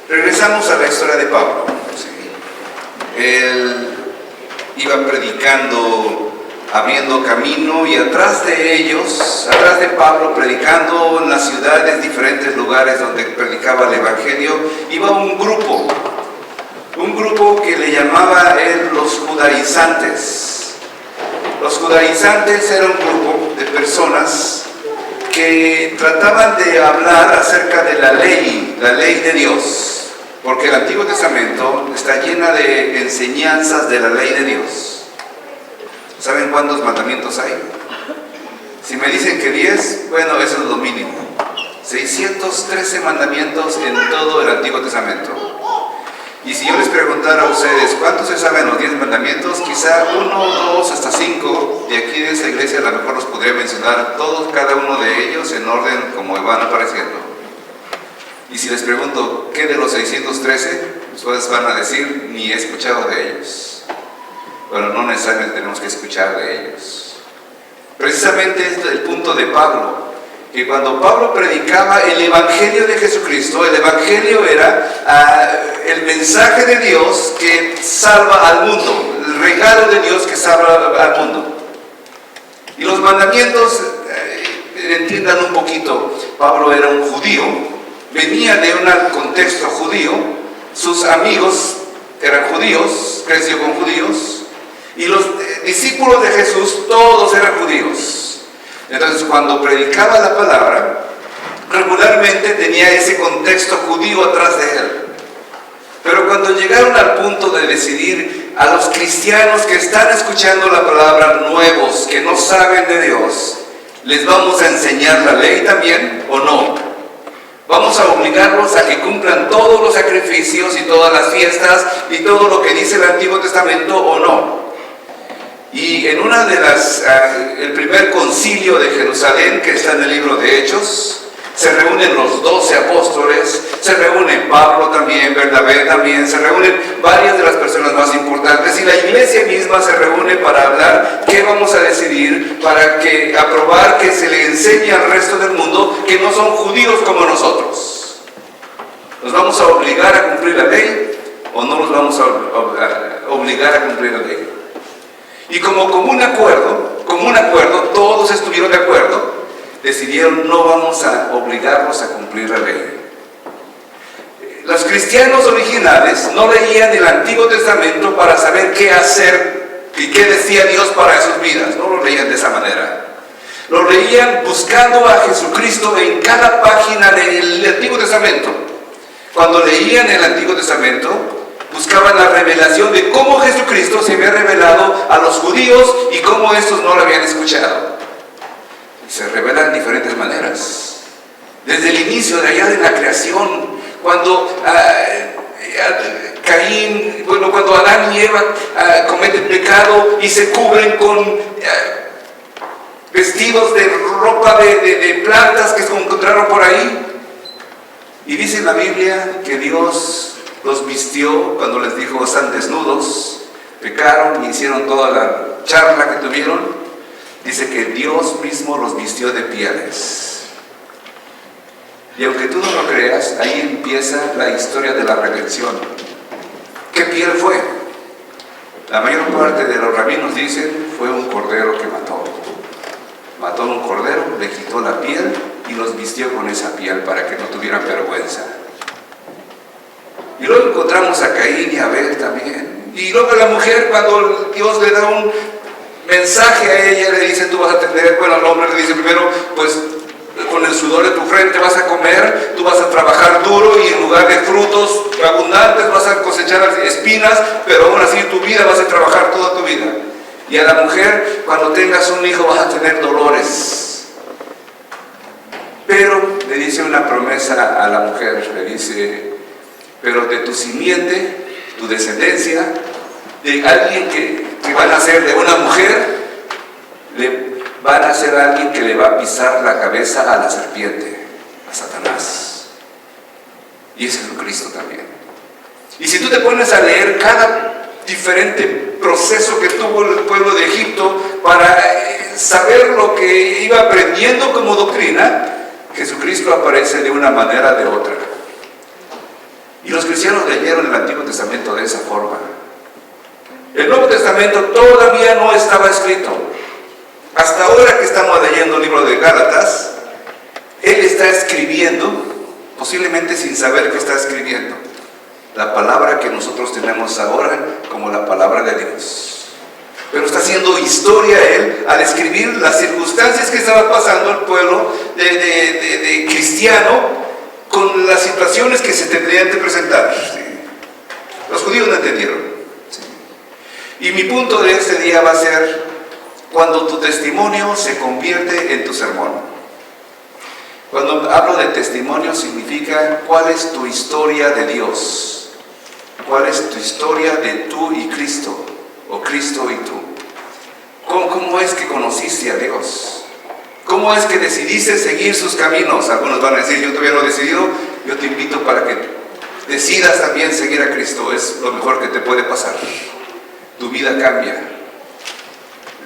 Regresamos a la historia de Pablo. Él iba predicando, abriendo camino, y atrás de Pablo, predicando en las ciudades, diferentes lugares donde predicaba el evangelio, iba un grupo que le llamaba él los judaizantes. Los judaizantes era un grupo de personas que trataban de hablar acerca de la ley de Dios. Porque el Antiguo Testamento está llena de enseñanzas de la ley de Dios. ¿Saben cuántos mandamientos hay? Si me dicen que 10, bueno, eso es lo mínimo. 613 mandamientos en todo el Antiguo Testamento. Y si yo les preguntara a ustedes, ¿cuántos se saben los 10 mandamientos? Quizá 1, 2, hasta 5 de aquí de esta iglesia a lo mejor los podría mencionar todos, cada uno de ellos en orden como van apareciendo. Y si les pregunto, ¿qué de los 613? Ustedes van a decir, ni he escuchado de ellos. Bueno, no necesariamente tenemos que escuchar de ellos. Precisamente este es el punto de Pablo, que cuando Pablo predicaba el Evangelio de Jesucristo, el Evangelio era el mensaje de Dios que salva al mundo, el regalo de Dios que salva al mundo. Y los mandamientos, entiendan un poquito, Pablo era un judío. Venía de un contexto judío, sus amigos eran judíos, creció con judíos, y los discípulos de Jesús todos eran judíos. Entonces cuando predicaba la palabra, regularmente tenía ese contexto judío atrás de él. Pero cuando llegaron al punto de decidir a los cristianos que están escuchando la palabra, nuevos, que no saben de Dios, ¿les vamos a enseñar la ley también o no? Vamos a obligarlos a que cumplan todos los sacrificios y todas las fiestas y todo lo que dice el Antiguo Testamento o no. Y en una de el primer concilio de Jerusalén, que está en el libro de Hechos, se reúnen los 12 apóstoles, se reúne Pablo también, Bernabé también, se reúnen varias de las personas más importantes, y la iglesia misma se reúne para hablar qué vamos a decidir, para aprobar que se le enseñe al resto del mundo que no son judíos como nosotros. ¿Nos vamos a obligar a cumplir la ley o no nos vamos a obligar a cumplir la ley? Y como común acuerdo, todos estuvieron de acuerdo, decidieron no vamos a obligarlos a cumplir la ley. Los cristianos originales no leían el Antiguo Testamento para saber qué hacer y qué decía Dios para sus vidas, no lo leían de esa manera. Lo leían buscando a Jesucristo en cada página del Antiguo Testamento. Cuando leían el Antiguo Testamento, buscaban la revelación de cómo Jesucristo se había revelado a los judíos y cómo estos no lo habían escuchado. Se revelan de diferentes maneras. Desde el inicio de allá de la creación, cuando cuando Adán y Eva cometen pecado y se cubren con vestidos de ropa de plantas que se encontraron por ahí. Y dice en la Biblia que Dios los vistió cuando les dijo están desnudos, pecaron y hicieron toda la charla que tuvieron. Dice que Dios mismo los vistió de pieles. Y aunque tú no lo creas, ahí empieza la historia de la redención. ¿Qué piel fue? La mayor parte de los rabinos dicen fue un cordero que mató. Mató a un cordero, le quitó la piel y los vistió con esa piel para que no tuvieran vergüenza. Y luego encontramos a Caín y a Abel también. Y luego la mujer, cuando Dios le da un mensaje a ella, le dice tú vas a tener, bueno, al hombre le dice primero, pues con el sudor de tu frente vas a comer, tú vas a trabajar duro y en lugar de frutos abundantes vas a cosechar espinas, pero aún así tu vida vas a trabajar toda tu vida. Y a la mujer, cuando tengas un hijo vas a tener dolores. Pero le dice una promesa a la mujer, le dice, pero de tu simiente, tu descendencia, de alguien que van a ser de una mujer, van a ser alguien que le va a pisar la cabeza a la serpiente, a Satanás. Y es Jesucristo también. Y si tú te pones a leer cada diferente proceso que tuvo el pueblo de Egipto para saber lo que iba aprendiendo como doctrina, Jesucristo aparece de una manera o de otra. Y los cristianos leyeron el Antiguo Testamento de esa forma. El Nuevo Testamento todavía no estaba escrito. Hasta ahora que estamos leyendo el libro de Gálatas, él está escribiendo, posiblemente sin saber que está escribiendo, la palabra que nosotros tenemos ahora como la palabra de Dios. Pero está haciendo historia él al escribir las circunstancias que estaba pasando el pueblo de cristiano con las situaciones que se tendrían que presentar. ¿Sí? Los judíos no entendieron. ¿Sí? Y mi punto de este día va a ser cuando tu testimonio se convierte en tu sermón. Cuando hablo de testimonio significa cuál es tu historia de Dios, cuál es tu historia de tú y Cristo, o Cristo y tú. ¿Cómo es que conociste a Dios? ¿Cómo es que decidiste seguir sus caminos? Algunos van a decir, yo todavía no he decidido. Yo te invito para que decidas también seguir a Cristo. Es lo mejor que te puede pasar. Tu vida cambia.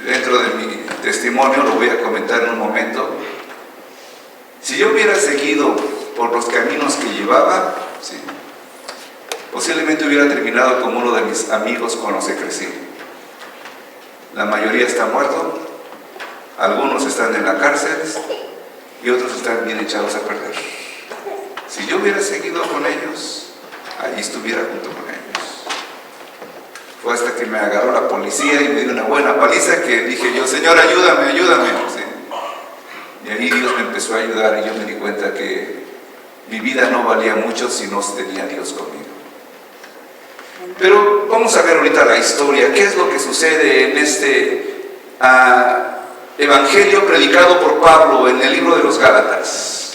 Dentro de mi testimonio, lo voy a comentar en un momento. Si yo hubiera seguido por los caminos que llevaba, ¿sí?, posiblemente hubiera terminado como uno de mis amigos con los que crecí. La mayoría está muerto, algunos están en la cárcel y otros están bien echados a perder. Si yo hubiera seguido con ellos, allí estuviera junto con ellos. Fue hasta que me agarró la policía y me dio una buena paliza que dije yo, Señor, ayúdame, ayúdame. ¿Sí? Y ahí Dios me empezó a ayudar y yo me di cuenta que mi vida no valía mucho si no tenía a Dios conmigo. Pero vamos a ver ahorita la historia, qué es lo que sucede en este evangelio predicado por Pablo en el libro de los Gálatas.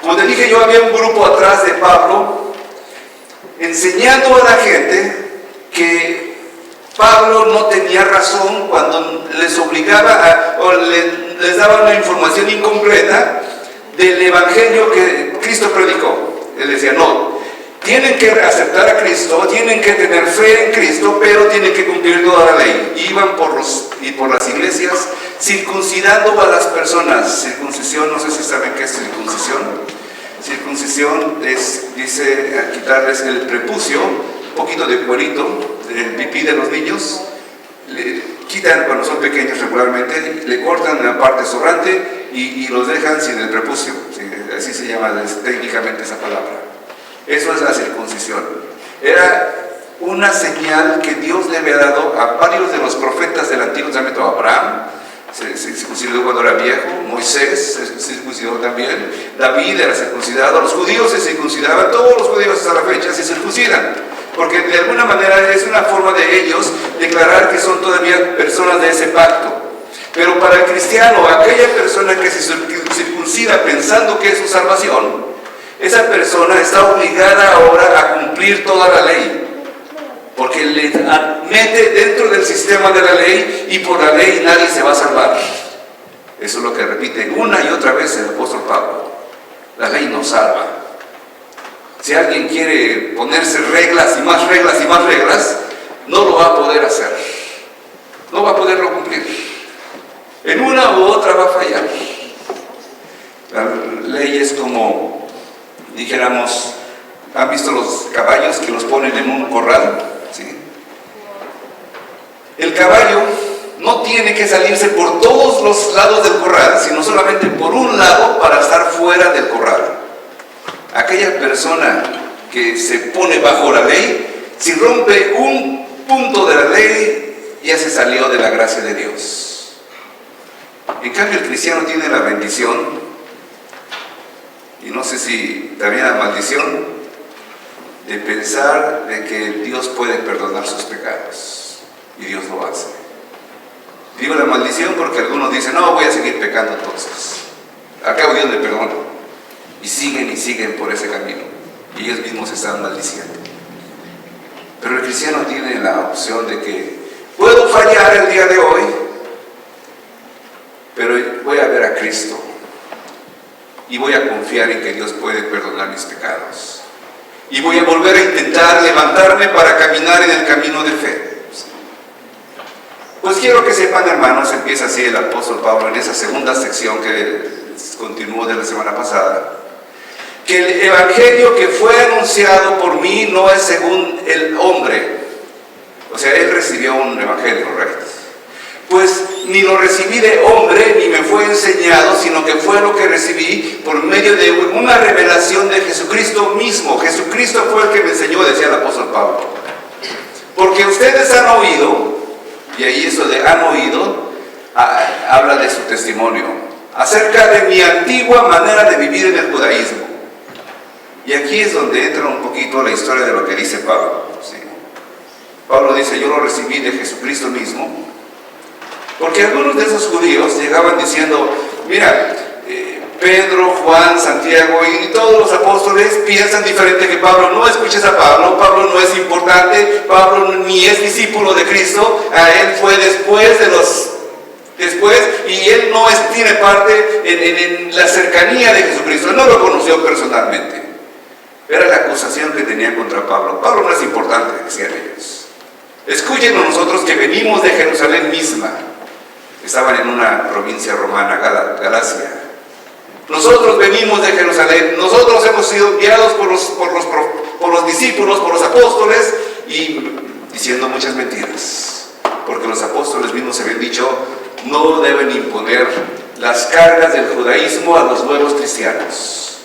Como te dije yo, había un grupo atrás de Pablo enseñando a la gente que Pablo no tenía razón cuando les obligaba les daba una información incompleta del evangelio que Cristo predicó. Él decía, no, tienen que aceptar a Cristo, tienen que tener fe en Cristo, pero tienen que cumplir toda la ley. Iban por las iglesias circuncidando a las personas. Circuncisión, no sé si saben qué es circuncisión. Circuncisión es, dice, quitarles el prepucio, un poquito de cuerito, del pipí de los niños. Le quitan cuando son pequeños regularmente, le cortan la parte sobrante y los dejan sin el prepucio. ¿Sí? Así se llama técnicamente esa palabra. Eso es la circuncisión. Era una señal que Dios le había dado a varios de los profetas del Antiguo Testamento. Abraham se circuncidó cuando era viejo, Moisés se circuncidó también, David era circuncidado, los judíos se circuncidaban, todos los judíos hasta la fecha se circuncidan, porque de alguna manera es una forma de ellos declarar que son todavía personas de ese pacto. Pero para el cristiano, aquella persona que se circuncida pensando que es su salvación, esa persona está obligada ahora a cumplir toda la ley, porque le mete dentro del sistema de la ley y por la ley nadie se va a salvar. Eso es lo que repite una y otra vez el apóstol Pablo. La ley no salva. Si alguien quiere ponerse reglas y más reglas y más reglas, no lo va a poder hacer. No va a poderlo cumplir. En una u otra va a fallar. La ley es como, dijéramos, ¿han visto los caballos que los ponen en un corral? ¿Sí? El caballo no tiene que salirse por todos los lados del corral, sino solamente por un lado para estar fuera del corral. Aquella persona que se pone bajo la ley, si rompe un punto de la ley, ya se salió de la gracia de Dios. En cambio, el cristiano tiene la bendición, y no sé si también la maldición, de pensar de que Dios puede perdonar sus pecados, y Dios lo hace. Digo la maldición porque algunos dicen, no, voy a seguir pecando entonces. Al cabo Dios me perdona. Y siguen por ese camino. Y ellos mismos están maldiciendo. Pero el cristiano tiene la opción de que puedo fallar el día de hoy, pero voy a ver a Cristo. Y voy a confiar en que Dios puede perdonar mis pecados. Y voy a volver a intentar levantarme para caminar en el camino de fe. Pues quiero que sepan, hermanos, empieza así el apóstol Pablo en esa segunda sección que continuó de la semana pasada, que el evangelio que fue anunciado por mí no es según el hombre. O sea, él recibió un evangelio, ¿right? Pues ni lo recibí de hombre, ni me fue enseñado, sino que fue lo que recibí por medio de una revelación de Jesucristo mismo. Jesucristo fue el que me enseñó, decía el apóstol Pablo. Porque ustedes han oído, y ahí eso de han oído, habla de su testimonio, acerca de mi antigua manera de vivir en el judaísmo. Y aquí es donde entra un poquito la historia de lo que dice Pablo. ¿Sí? Pablo dice, yo lo recibí de Jesucristo mismo. Porque algunos de esos judíos llegaban diciendo, mira, Pedro, Juan, Santiago y todos los apóstoles piensan diferente que Pablo. No escuches a Pablo, Pablo no es importante, Pablo ni es discípulo de Cristo, a él fue después y él no tiene parte en la cercanía de Jesucristo, no lo conoció personalmente. Era la acusación que tenían contra Pablo. Pablo no es importante, decían ellos. Escúchenos nosotros que venimos de Jerusalén misma. Estaban en una provincia romana, Galacia. Nosotros venimos de Jerusalén, nosotros hemos sido enviados por los discípulos, por los apóstoles, y diciendo muchas mentiras. Porque los apóstoles mismos se habían dicho, no deben imponer las cargas del judaísmo a los nuevos cristianos.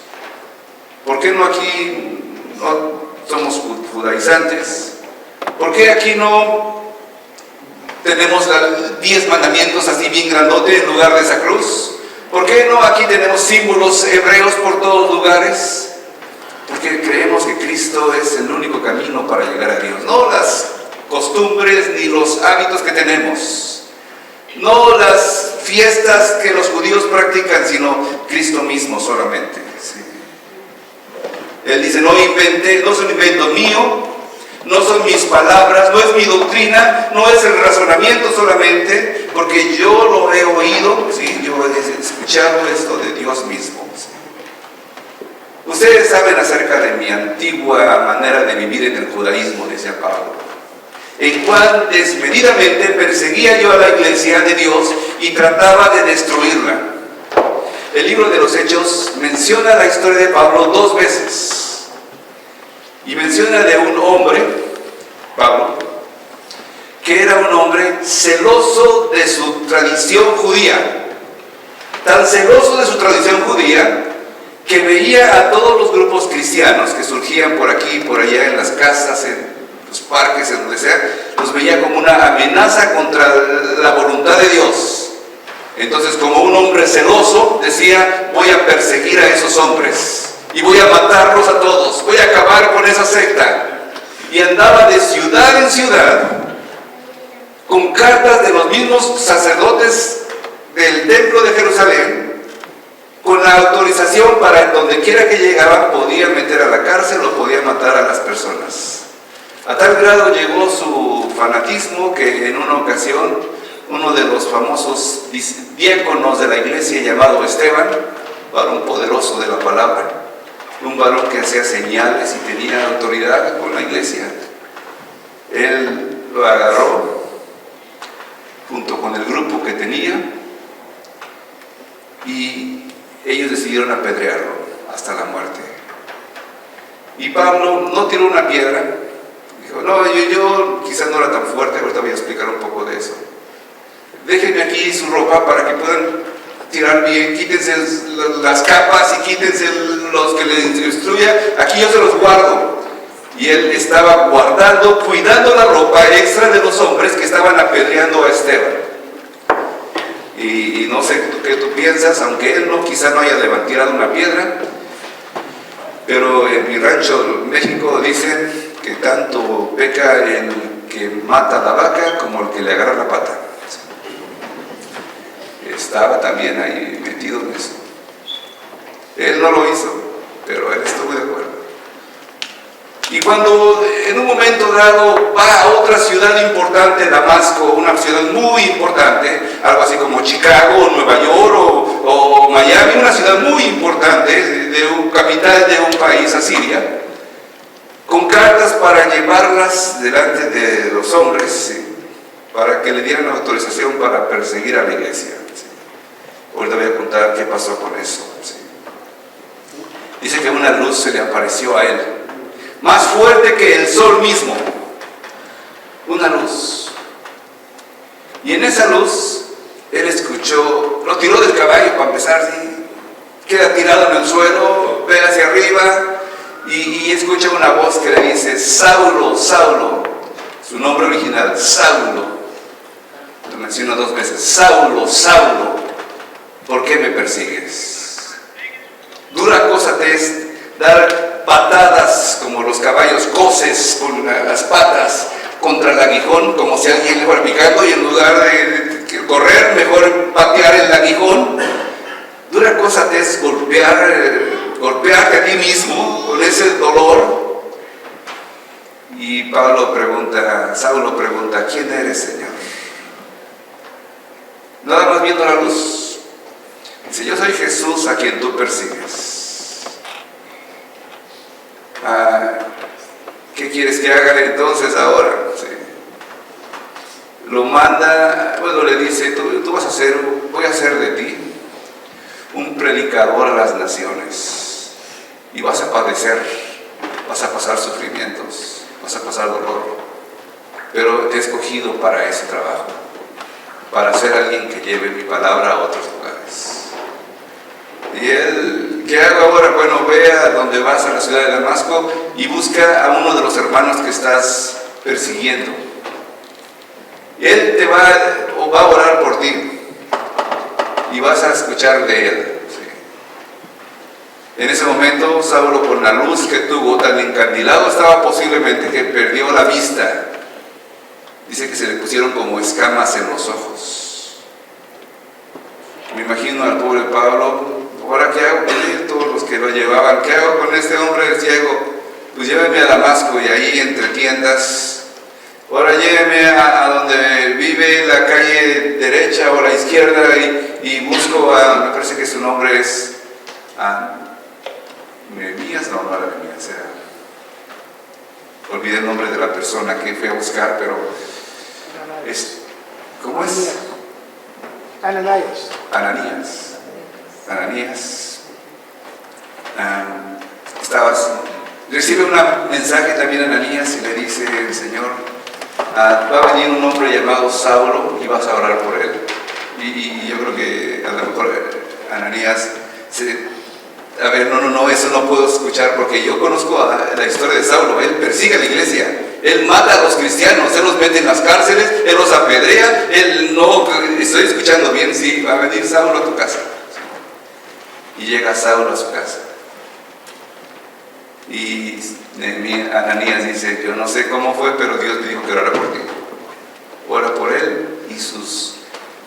¿Por qué no aquí no somos judaizantes? ¿Por qué aquí no tenemos los 10 mandamientos así bien grandote en lugar de esa cruz? ¿Por qué no aquí tenemos símbolos hebreos por todos lugares? Porque creemos que Cristo es el único camino para llegar a Dios. No las costumbres ni los hábitos que tenemos. No las fiestas que los judíos practican, sino Cristo mismo solamente. Sí. Él dice, no es un invento mío, no son mis palabras, no es mi doctrina, no es el razonamiento solamente, porque yo lo he oído, ¿sí? Yo he escuchado esto de Dios mismo. ¿Sí? Ustedes saben acerca de mi antigua manera de vivir en el judaísmo, decía Pablo, en cual desmedidamente perseguía yo a la iglesia de Dios y trataba de destruirla. El libro de los Hechos menciona la historia de Pablo 2 veces. Y menciona de un hombre, Pablo, que era un hombre celoso de su tradición judía. Tan celoso de su tradición judía que veía a todos los grupos cristianos que surgían por aquí y por allá en las casas, en los parques, en donde sea, los veía como una amenaza contra la voluntad de Dios. Entonces, como un hombre celoso, decía, voy a perseguir a esos hombres y voy a matarlos a todos, voy a acabar con esa secta. Y andaba de ciudad en ciudad con cartas de los mismos sacerdotes del templo de Jerusalén, con la autorización para donde quiera que llegaba podía meter a la cárcel o podía matar a las personas. A tal grado llegó su fanatismo que en una ocasión uno de los famosos diáconos de la iglesia llamado Esteban, varón poderoso de la palabra, un varón que hacía señales y tenía autoridad con la iglesia, él lo agarró junto con el grupo que tenía y ellos decidieron apedrearlo hasta la muerte. Y Pablo no tiró una piedra, dijo, no, yo quizás no era tan fuerte, ahorita voy a explicar un poco de eso. Déjenme aquí su ropa para que puedan tirar bien, quítense las capas y quítense los que les instruya, aquí yo se los guardo. Y él estaba guardando, cuidando la ropa extra de los hombres que estaban apedreando a Esteban. Y no sé qué tú piensas, aunque él quizá no haya tirado una piedra, pero en mi rancho en México dicen que tanto peca el que mata a la vaca como el que le agarra la pata. Estaba también ahí metido en eso. Él no lo hizo, pero él estuvo de acuerdo. Y cuando en un momento dado va a otra ciudad importante, Damasco, una ciudad muy importante, algo así como Chicago, Nueva York o Miami, una ciudad muy importante, de un capital de un país, Asiria, con cartas para llevarlas delante de los hombres, ¿sí? Para que le dieran autorización para perseguir a la iglesia. ¿Sí? Ahorita voy a contar qué pasó con eso. ¿Sí? Dice que una luz se le apareció a él, más fuerte que el sol mismo. Una luz. Y en esa luz, él escuchó, lo tiró del caballo para empezar, ¿sí? Queda tirado en el suelo, ve hacia arriba y escucha una voz que le dice: Saulo, Saulo. Su nombre original, Saulo. Lo menciona 2 veces: Saulo, Saulo, ¿por qué me persigues? Dura cosa te es dar patadas como los caballos, coces con las patas contra el aguijón, como si alguien le fuera picando, y en lugar de correr, mejor patear el aguijón. Dura cosa te es golpearte a ti mismo con ese dolor. Y Saulo pregunta: ¿quién eres, Señor? Nada más viendo la luz, dice: yo soy Jesús a quien tú persigues. ¿Qué quieres que haga entonces ahora? Sí. Lo manda, le dice: tú vas a hacer, voy a hacer de ti un predicador a las naciones, y vas a padecer, vas a pasar sufrimientos, vas a pasar dolor, pero te he escogido para ese trabajo, para ser alguien que lleve mi palabra a otros lugares. Y él, ¿qué hago ahora? Bueno, ve a donde vas, a la ciudad de Damasco, y busca a uno de los hermanos que estás persiguiendo. Él va a orar por ti, y vas a escuchar de él. Sí. En ese momento, Saulo, con la luz que tuvo, tan encandilado estaba posiblemente que perdió la vista. Dice que se le pusieron como escamas en los ojos. Me imagino al pobre Pablo: ¿ahora qué hago con él? Todos los que lo llevaban: ¿qué hago con este hombre ciego? Pues lléveme a Damasco, y ahí entre tiendas. Ahora lléveme a donde vive, la calle derecha o la izquierda, y busco me parece que su nombre es Nehemías, no era Nehemías, olvidé el nombre de la persona que fui a buscar, pero ¿cómo es? Ananías. Recibe un mensaje también Ananías, y le dice el Señor: va a venir un hombre llamado Saulo, y vas a orar por él. Y yo creo que a lo mejor Ananías no, eso no puedo escuchar, porque yo conozco la historia de Saulo. Él persigue a la iglesia, él mata a los cristianos, él los mete en las cárceles, él los apedrea. Estoy escuchando bien, sí, va a venir Saulo a tu casa. Y llega Saulo a su casa, y Ananías dice: yo no sé cómo fue, pero Dios me dijo que orara por ti. Ora por él, y sus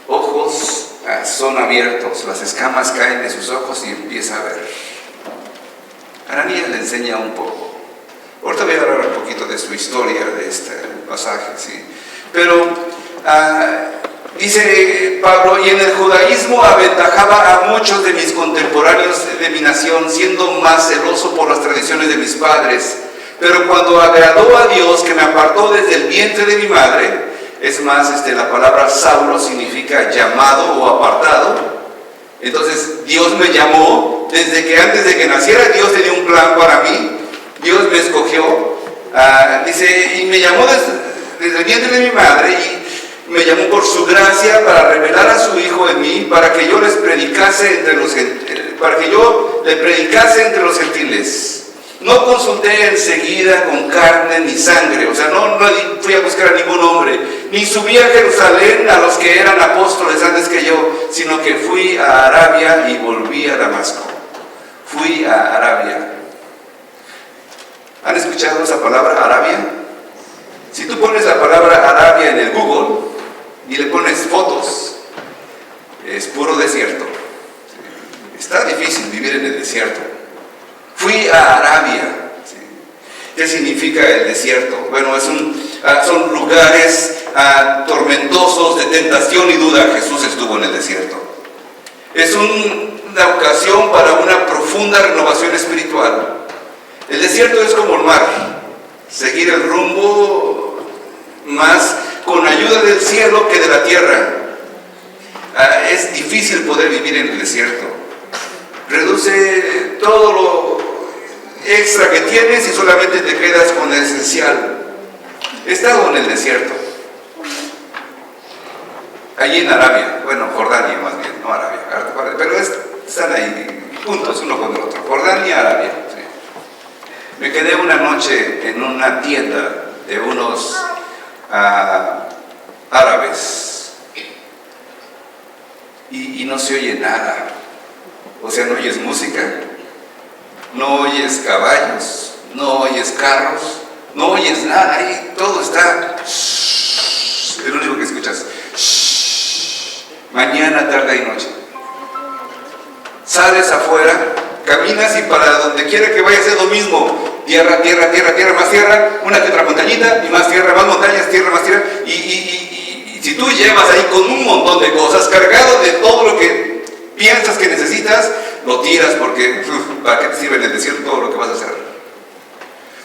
ojos son abiertos, las escamas caen de sus ojos, y empieza a ver. Ananías le enseña un poco. Ahorita voy a hablar un poquito de su historia, de este pasaje, ¿sí? Pero dice Pablo: y en el judaísmo aventajaba a muchos de mis contemporáneos de mi nación, siendo más celoso por las tradiciones de mis padres. Pero cuando agradó a Dios, que me apartó desde el vientre de mi madre, es más, la palabra Saulo significa llamado o apartado. Entonces Dios me llamó desde que antes de que naciera. Dios tenía un plan para mí, Dios me escogió. Dice: y me llamó desde el vientre de mi madre, y me llamó por su gracia para revelar a su Hijo en mí, para que yo le predicase entre los gentiles. No consulté enseguida con carne ni sangre, o sea, no fui a buscar a ningún hombre, ni subí a Jerusalén a los que eran apóstoles antes que yo, sino que fui a Arabia y volví a Damasco. Fui a Arabia. ¿Han escuchado esa palabra, Arabia? Si tú pones la palabra Arabia en el Google y le pones fotos, es puro desierto. Está difícil vivir en el desierto. Fui a Arabia. ¿Sí? ¿Qué significa el desierto? Bueno, son lugares tormentosos de tentación y duda. Jesús estuvo en el desierto. Es una ocasión para una profunda renovación espiritual. El desierto es como el mar, seguir el rumbo más con ayuda del cielo que de la tierra. Es difícil poder vivir en el desierto. Reduce todo extra que tienes y solamente te quedas con el esencial. He estado en el desierto, allí en Arabia, bueno, Jordania más bien, no Arabia, pero están ahí juntos uno con el otro, Jordania y Arabia. Sí. Me quedé una noche en una tienda de unos árabes y no se oye nada, o sea, no oyes música, no oyes caballos, no oyes carros, no oyes nada, ahí todo está, es lo único que escuchas, mañana, tarde y noche. Sales afuera, caminas y para donde quiera que vayas es lo mismo, tierra, tierra, tierra, tierra, más tierra, una que otra montañita y más tierra, más montañas, tierra, más tierra, y si tú llevas ahí con un montón de cosas, cargado de todo lo que piensas que necesitas, lo tiras porque ¿para qué te sirve en el desierto todo lo que vas a hacer?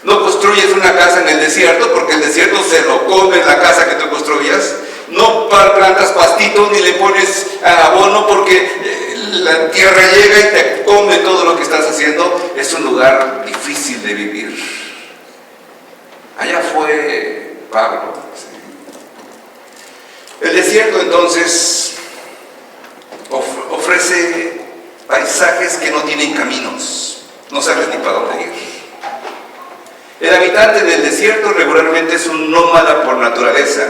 No construyes una casa en el desierto porque el desierto se lo come la casa que tú construyas. No plantas pastitos ni le pones abono porque la tierra llega y te come todo lo que estás haciendo. Es un lugar difícil de vivir. Allá fue Pablo. ¿Sí? El desierto entonces ofrece paisajes que no tienen caminos, no sabes ni para dónde ir. El habitante del desierto regularmente es un nómada por naturaleza,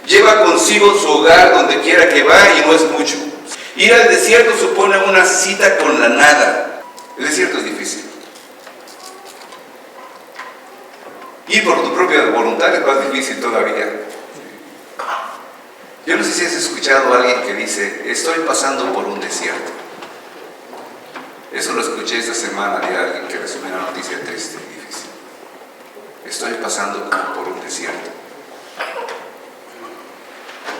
lleva consigo su hogar donde quiera que va y no es mucho. Ir al desierto supone una cita con la nada. El desierto es difícil. Ir por tu propia voluntad es más difícil todavía. Yo no sé si has escuchado a alguien que dice, estoy pasando por un desierto. Eso lo escuché esta semana de alguien que recibió una noticia triste y difícil. Estoy pasando como por un desierto.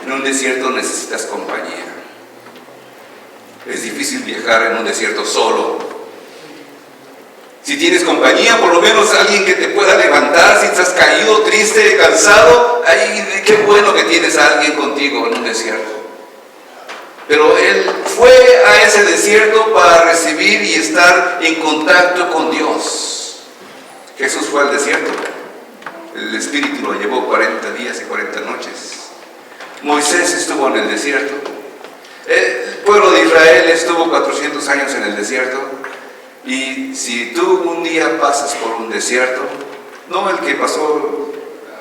En un desierto necesitas compañía. Es difícil viajar en un desierto solo. Si tienes compañía, por lo menos alguien que te pueda levantar si estás caído, triste, cansado, ay, qué bueno que tienes a alguien contigo en un desierto. Pero él fue a ese desierto para recibir y estar en contacto con Dios. Jesús fue al desierto. El Espíritu lo llevó 40 días y 40 noches. Moisés estuvo en el desierto. El pueblo de Israel estuvo 400 años en el desierto. Y si tú un día pasas por un desierto, no el que pasó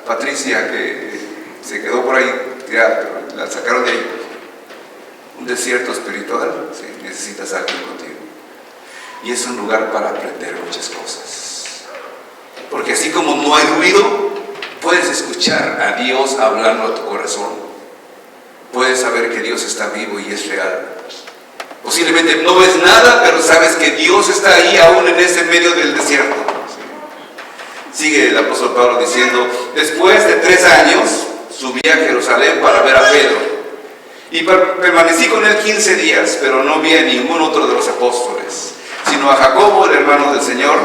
Patricia, que se quedó por ahí, ya la sacaron de ahí, un desierto espiritual, sí, necesitas a alguien contigo. Y es un lugar para aprender muchas cosas. Porque así como no hay ruido, puedes escuchar a Dios hablando a tu corazón. Puedes saber que Dios está vivo y es real. Posiblemente no ves nada, pero sabes que Dios está ahí aún en ese medio del desierto. Sigue el apóstol Pablo diciendo, después de 3 años subí a Jerusalén para ver a Pedro. Y permanecí con él 15 días, pero no vi a ningún otro de los apóstoles, sino a Jacobo, el hermano del Señor.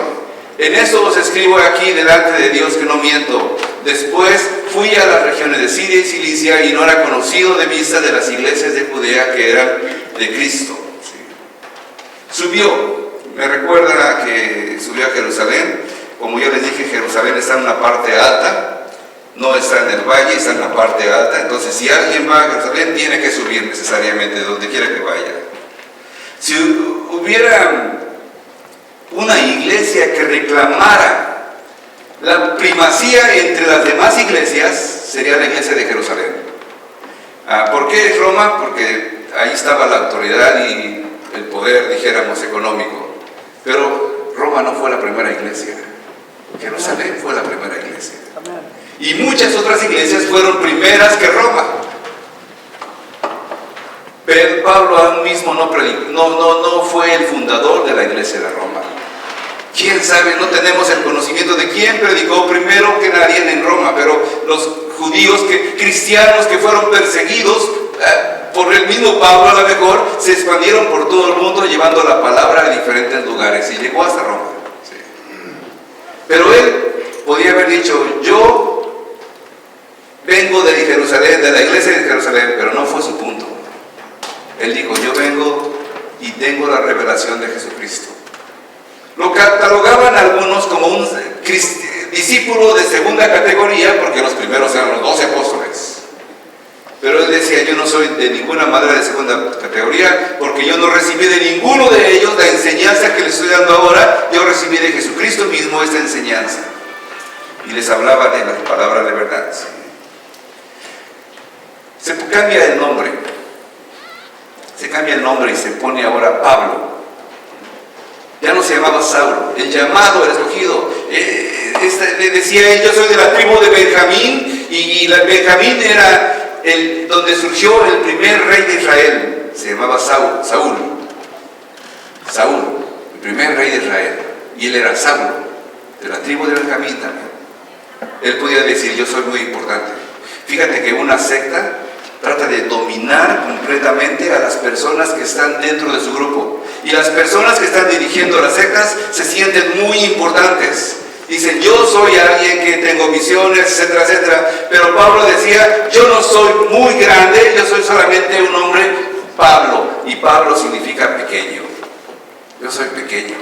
En esto os escribo aquí delante de Dios que no miento. Después fui a las regiones de Siria y Cilicia y no era conocido de vista de las iglesias de Judea que eran de Cristo. Sí. Subió, me recuerda que subió a Jerusalén. Como yo les dije, Jerusalén está en una parte alta, no está en el valle, está en la parte alta. Entonces, si alguien va a Jerusalén, tiene que subir necesariamente, donde quiera que vaya. Si hubiera una iglesia que reclamara la primacía entre las demás iglesias, sería la iglesia de Jerusalén. ¿Por qué Roma? Porque ahí estaba la autoridad y el poder, dijéramos, económico. Pero Roma no fue la primera iglesia. Jerusalén fue la primera iglesia. Y muchas otras iglesias fueron primeras que Roma. Pero Pablo aún mismo no fue el fundador de la iglesia de Roma. ¿Quién sabe? No tenemos el conocimiento de quién predicó primero que nadie en Roma, pero los judíos, cristianos que fueron perseguidos por el mismo Pablo, a lo mejor, se expandieron por todo el mundo llevando la palabra a diferentes lugares y llegó hasta Roma. Sí. Pero él podía haber dicho, yo vengo de Jerusalén, de la iglesia de Jerusalén, pero no fue su punto. Él dijo, yo vengo y tengo la revelación de Jesucristo. Lo catalogaban algunos como un discípulo de segunda categoría, porque los primeros eran los 12 apóstoles. Pero él decía, yo no soy de ninguna manera de segunda categoría, porque yo no recibí de ninguno de ellos la enseñanza que les estoy dando ahora. Yo recibí de Jesucristo mismo esta enseñanza. Y les hablaba de la palabra de verdad. Se cambia el nombre. Se cambia el nombre y se pone ahora Pablo. Ya no se llamaba Saulo, el llamado, el escogido. Le decía él, yo soy de la tribu de Benjamín, y Benjamín era donde surgió el primer rey de Israel. Se llamaba Saúl, el primer rey de Israel. Y él era Saulo, de la tribu de Benjamín también. Él podía decir, yo soy muy importante. Fíjate que una secta trata de dominar completamente a las personas que están dentro de su grupo. Y las personas que están dirigiendo las sectas se sienten muy importantes. Dicen, yo soy alguien que tengo visiones, etcétera, etcétera. Pero Pablo decía, yo no soy muy grande, yo soy solamente un hombre, Pablo. Y Pablo significa pequeño. Yo soy pequeño.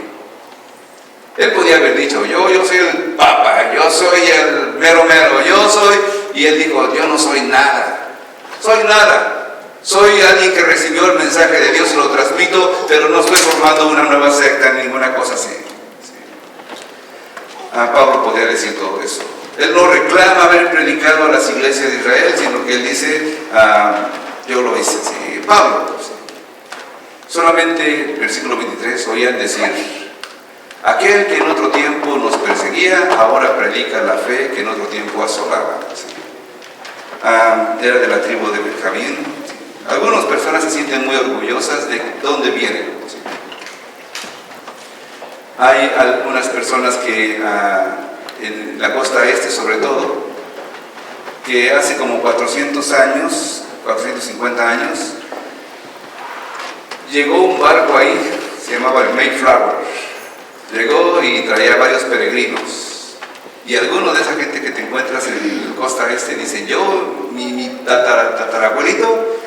Él podía haber dicho, yo soy el papa, yo soy el mero, yo soy... Y él dijo, yo no soy nada. Soy nada. Soy alguien que recibió el mensaje de Dios y lo transmito, pero no estoy formando una nueva secta ni ninguna cosa así. Pablo podía decir todo eso. Él no reclama haber predicado a las iglesias de Israel, sino que él dice, yo lo hice así. Pablo, sí. Solamente, versículo 23, oían decir, aquel que en otro tiempo nos perseguía, ahora predica la fe que en otro tiempo asolaba. Sí. Era de la tribu de Benjamín. Algunas personas se sienten muy orgullosas de dónde vienen. ¿Sí? Hay algunas personas que en la costa este sobre todo, que hace como 400 años, 450 años, llegó un barco ahí, se llamaba el Mayflower. Llegó y traía varios peregrinos. Y algunos de esa gente que te encuentras en la costa este dicen, mi tatarabuelito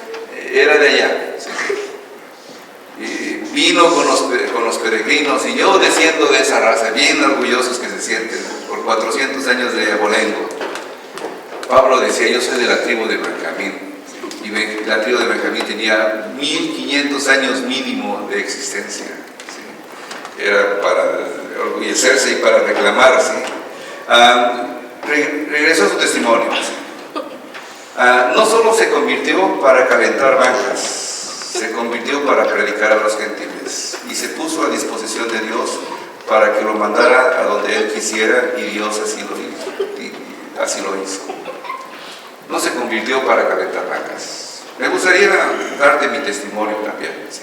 era de allá. ¿Sí? Y vino con los peregrinos, y yo desciendo de esa raza, bien orgullosos que se sienten por 400 años de abolengo. Pablo decía, yo soy de la tribu de Benjamín. Y la tribu de Benjamín tenía 1500 años mínimo de existencia. ¿Sí? Era para orgullecerse y para reclamar. ¿Sí? Regresó a su testimonio. No solo se convirtió para calentar bancas, se convirtió para predicar a los gentiles y se puso a disposición de Dios para que lo mandara a donde él quisiera, y Dios así lo hizo. No se convirtió para calentar bancas. Me gustaría darte mi testimonio también. ¿Sí?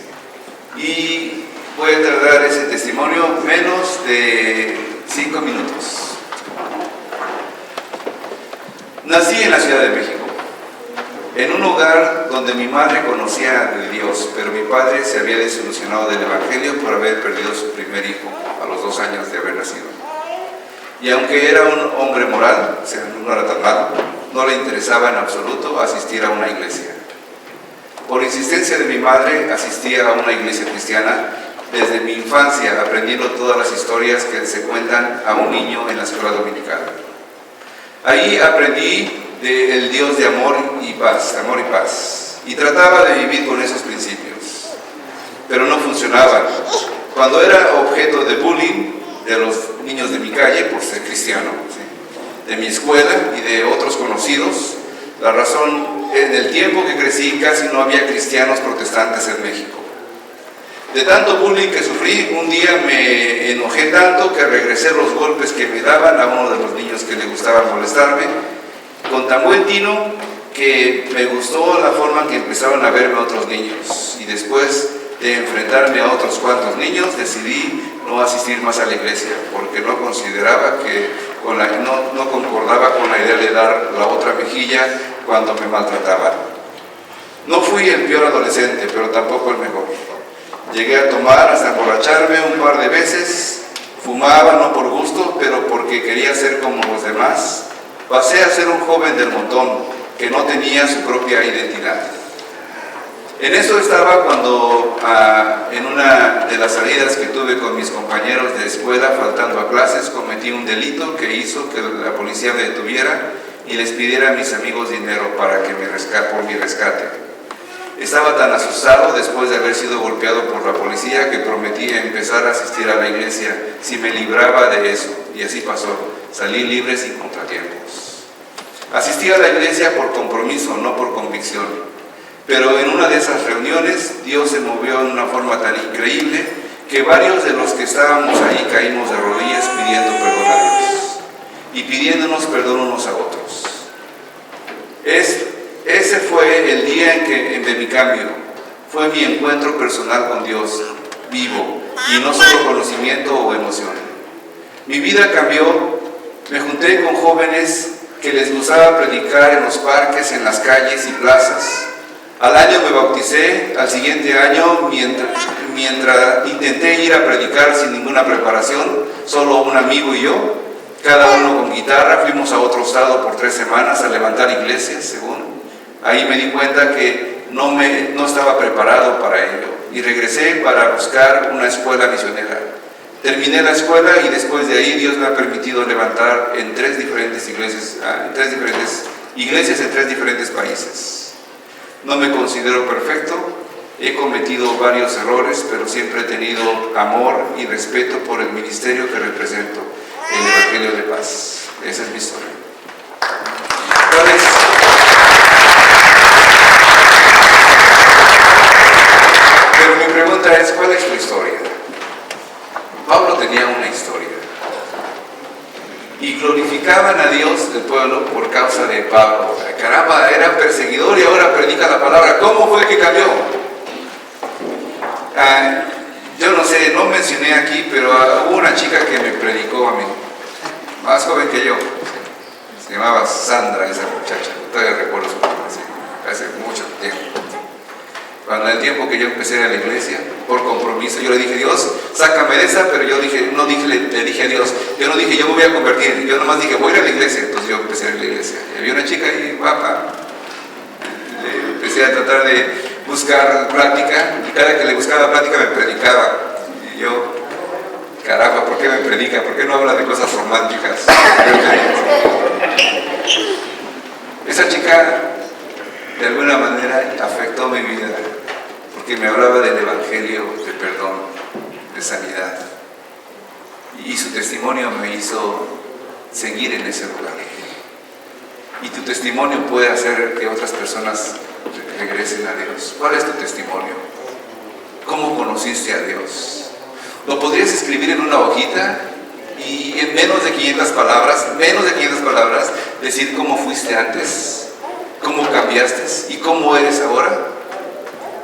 Y voy a tardar ese testimonio menos de 5 minutos. Nací en la Ciudad de México, en un hogar donde mi madre conocía de Dios, pero mi padre se había desilusionado del Evangelio por haber perdido su primer hijo a los 2 años de haber nacido. Y aunque era un hombre moral, o sea, no era tan malo, no le interesaba en absoluto asistir a una iglesia. Por insistencia de mi madre, asistía a una iglesia cristiana desde mi infancia, aprendiendo todas las historias que se cuentan a un niño en la escuela dominical. Ahí aprendí del Dios de amor y paz, y trataba de vivir con esos principios, pero no funcionaba. Cuando era objeto de bullying de los niños de mi calle por ser cristiano, ¿sí?, de mi escuela y de otros conocidos, la razón, en el tiempo que crecí casi no había cristianos protestantes en México. De tanto bullying que sufrí, un día me enojé tanto que regresé los golpes que me daban a uno de los niños que le gustaba molestarme, con tan buen tino que me gustó la forma en que empezaron a verme otros niños. Y después de enfrentarme a otros cuantos niños, decidí no asistir más a la iglesia, porque no consideraba que no concordaba con la idea de dar la otra mejilla cuando me maltrataban. No fui el peor adolescente, pero tampoco el mejor. Llegué a tomar hasta emborracharme un par de veces, fumaba no por gusto, pero porque quería ser como los demás. Pasé a ser un joven del montón que no tenía su propia identidad. En eso estaba cuando en una de las salidas que tuve con mis compañeros de escuela, faltando a clases, cometí un delito que hizo que la policía me detuviera y les pidiera a mis amigos dinero para que por mi rescate. Estaba tan asustado después de haber sido golpeado por la policía que prometí empezar a asistir a la iglesia si me libraba de eso, y así pasó. Salí libre sin contratiempos. Asistí a la iglesia por compromiso, no por convicción. Pero en una de esas reuniones, Dios se movió en una forma tan increíble que varios de los que estábamos ahí caímos de rodillas pidiendo perdón a Dios y pidiéndonos perdón unos a otros. Ese fue el día de mi cambio. Fue mi encuentro personal con Dios vivo y no solo conocimiento o emoción. Mi vida cambió. Me junté con jóvenes que les gustaba predicar en los parques, en las calles y plazas. Al año me bauticé, al siguiente año, mientras intenté ir a predicar sin ninguna preparación, solo un amigo y yo, cada uno con guitarra, fuimos a otro estado por 3 semanas a levantar iglesias, según. Ahí me di cuenta que no estaba preparado para ello y regresé para buscar una escuela misionera. Terminé la escuela y después de ahí Dios me ha permitido levantar en 3 diferentes iglesias, en 3 diferentes países. No me considero perfecto, he cometido varios errores, pero siempre he tenido amor y respeto por el ministerio que represento, el Evangelio de Paz. Esa es mi historia. Pero mi pregunta es, ¿cuál es tu historia? Pablo tenía una historia. Y glorificaban a Dios del pueblo por causa de Pablo. Caramba, era perseguidor y ahora predica la palabra. ¿Cómo fue que cambió? Yo no sé, no mencioné aquí, pero hubo una chica que me predicó a mí, más joven que yo. Se llamaba Sandra, esa muchacha. Todavía recuerdo su nombre, hace mucho tiempo. Cuando en el tiempo que yo empecé a ir a la iglesia, por compromiso, yo le dije, Dios, sácame de esa, pero yo le dije a Dios, yo no dije, yo me voy a convertir, yo nomás dije, voy a ir a la iglesia. Entonces yo empecé a ir a la iglesia. Y había una chica ahí, guapa, le empecé a tratar de buscar práctica, y cada que le buscaba práctica me predicaba. Y yo, caramba, ¿por qué me predica? ¿Por qué no habla de cosas románticas? Esa chica, de alguna manera, afectó mi vida, porque me hablaba del evangelio de perdón, de sanidad, y su testimonio me hizo seguir en ese lugar. Y tu testimonio puede hacer que otras personas regresen a Dios. ¿Cuál es tu testimonio? ¿Cómo conociste a Dios? ¿Lo podrías escribir en una hojita y en menos de 500 palabras, decir cómo fuiste antes, cómo cambiaste y cómo eres ahora?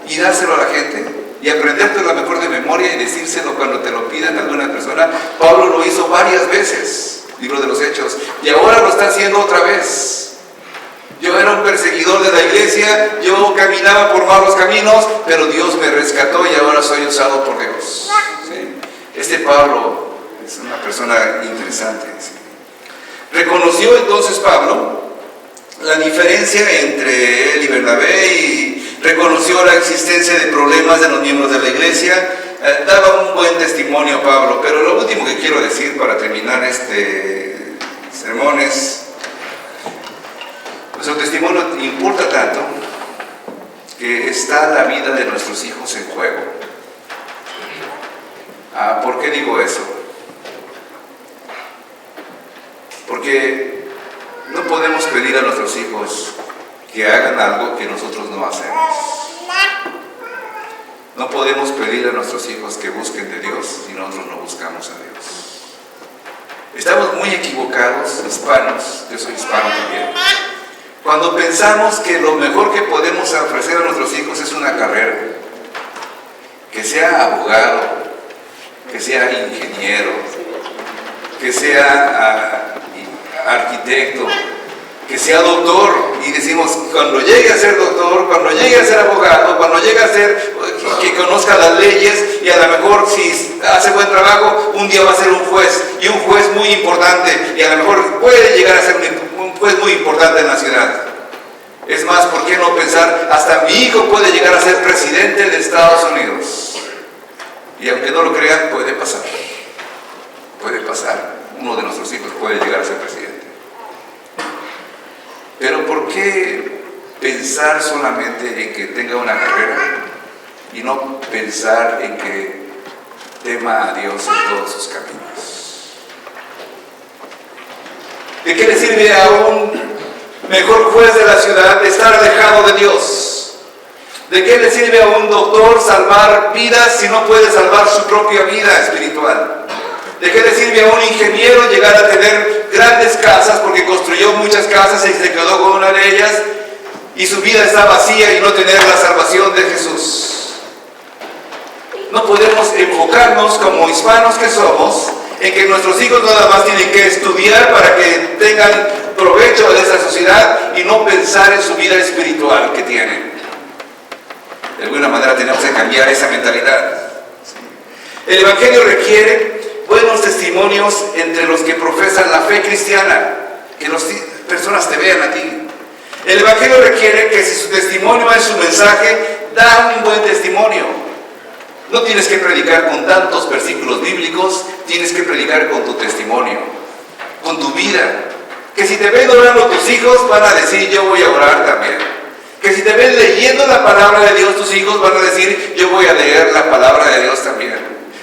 Y dárselo a la gente y aprenderte la mejor de memoria y decírselo cuando te lo pidan a alguna persona. Pablo lo hizo varias veces, libro de los Hechos, y ahora lo está haciendo otra vez. Yo era un perseguidor de la iglesia, yo caminaba por malos caminos, pero Dios me rescató y ahora soy usado por Dios. ¿Sí? Este Pablo es una persona interesante. ¿Sí? Reconoció entonces Pablo la diferencia entre él y Bernabé y reconoció la existencia de problemas de los miembros de la iglesia. Daba un buen testimonio Pablo, pero lo último que quiero decir para terminar este sermón es: nuestro testimonio importa tanto que está la vida de nuestros hijos en juego. ¿Por qué digo eso? Porque no podemos pedir a nuestros hijos que hagan algo que nosotros no hacemos. No podemos pedir a nuestros hijos que busquen de Dios si nosotros no buscamos a Dios. Estamos muy equivocados, hispanos, yo soy hispano también, cuando pensamos que lo mejor que podemos ofrecer a nuestros hijos es una carrera, que sea abogado, que sea ingeniero, que sea arquitecto, que sea doctor, y decimos, cuando llegue a ser doctor, cuando llegue a ser abogado, cuando llegue a ser, que conozca las leyes, y a lo mejor si hace buen trabajo, un día va a ser un juez, y un juez muy importante, y a lo mejor puede llegar a ser un juez muy importante en la ciudad. Es más, ¿por qué no pensar, hasta mi hijo puede llegar a ser presidente de Estados Unidos? Y aunque no lo crean, puede pasar. Puede pasar. Uno de nuestros hijos puede llegar a ser presidente. Pero ¿por qué pensar solamente en que tenga una carrera y no pensar en que tema a Dios en todos sus caminos? ¿De qué le sirve a un mejor juez de la ciudad estar alejado de Dios? ¿De qué le sirve a un doctor salvar vidas si no puede salvar su propia vida espiritual? ¿De qué le sirve a un ingeniero llegar a tener grandes casas porque construyó muchas casas y se quedó con una de ellas y su vida está vacía y no tener la salvación de Jesús? No podemos enfocarnos como hispanos que somos en que nuestros hijos nada más tienen que estudiar para que tengan provecho de esta sociedad y no pensar en su vida espiritual que tienen. De alguna manera tenemos que cambiar esa mentalidad. El Evangelio requiere buenos testimonios entre los que profesan la fe cristiana, que las personas te vean a ti. El Evangelio requiere que si su testimonio es su mensaje, da un buen testimonio. No tienes que predicar con tantos versículos bíblicos, tienes que predicar con tu testimonio, con tu vida. Que si te ven orando tus hijos, van a decir, yo voy a orar también. Que si te ven leyendo la palabra de Dios, tus hijos van a decir, yo voy a leer la palabra de Dios también.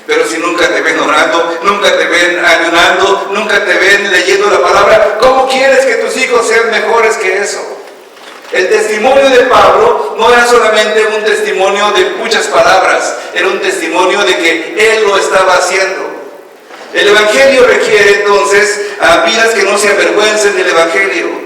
Pero si nunca te ven orando, nunca te ven ayunando, nunca te ven leyendo la palabra, ¿cómo quieres que tus hijos sean mejores que eso? El testimonio de Pablo no era solamente un testimonio de muchas palabras, era un testimonio de que él lo estaba haciendo. El Evangelio requiere entonces vidas que no se avergüencen del Evangelio.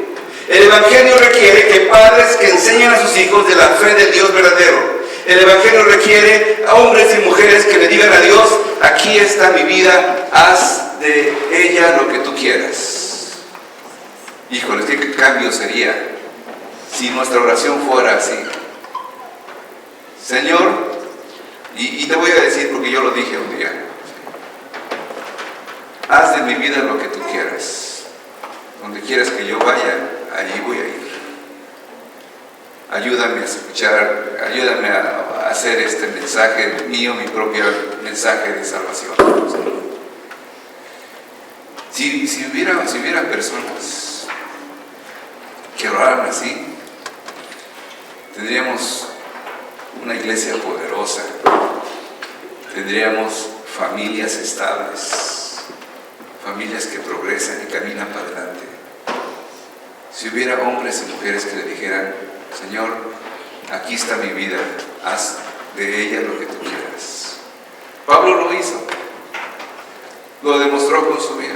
El Evangelio requiere que padres que enseñen a sus hijos de la fe del Dios verdadero. El Evangelio requiere a hombres y mujeres que le digan a Dios, aquí está mi vida, haz de ella lo que tú quieras. Híjole, qué cambio sería si nuestra oración fuera así. Señor, y te voy a decir porque yo lo dije un día, haz de mi vida lo que tú quieras. Donde quieras que yo vaya, allí voy a ir. Ayúdame a escuchar, ayúdame a hacer este mensaje mío, mi propio mensaje de salvación. Si hubiera personas que oraran así, tendríamos una iglesia poderosa, tendríamos familias estables, familias que progresan y caminan para adelante. Si hubiera hombres y mujeres que le dijeran, Señor, aquí está mi vida, haz de ella lo que tú quieras. Pablo lo hizo, lo demostró con su vida.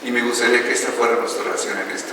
Y me gustaría que esta fuera nuestra oración en esta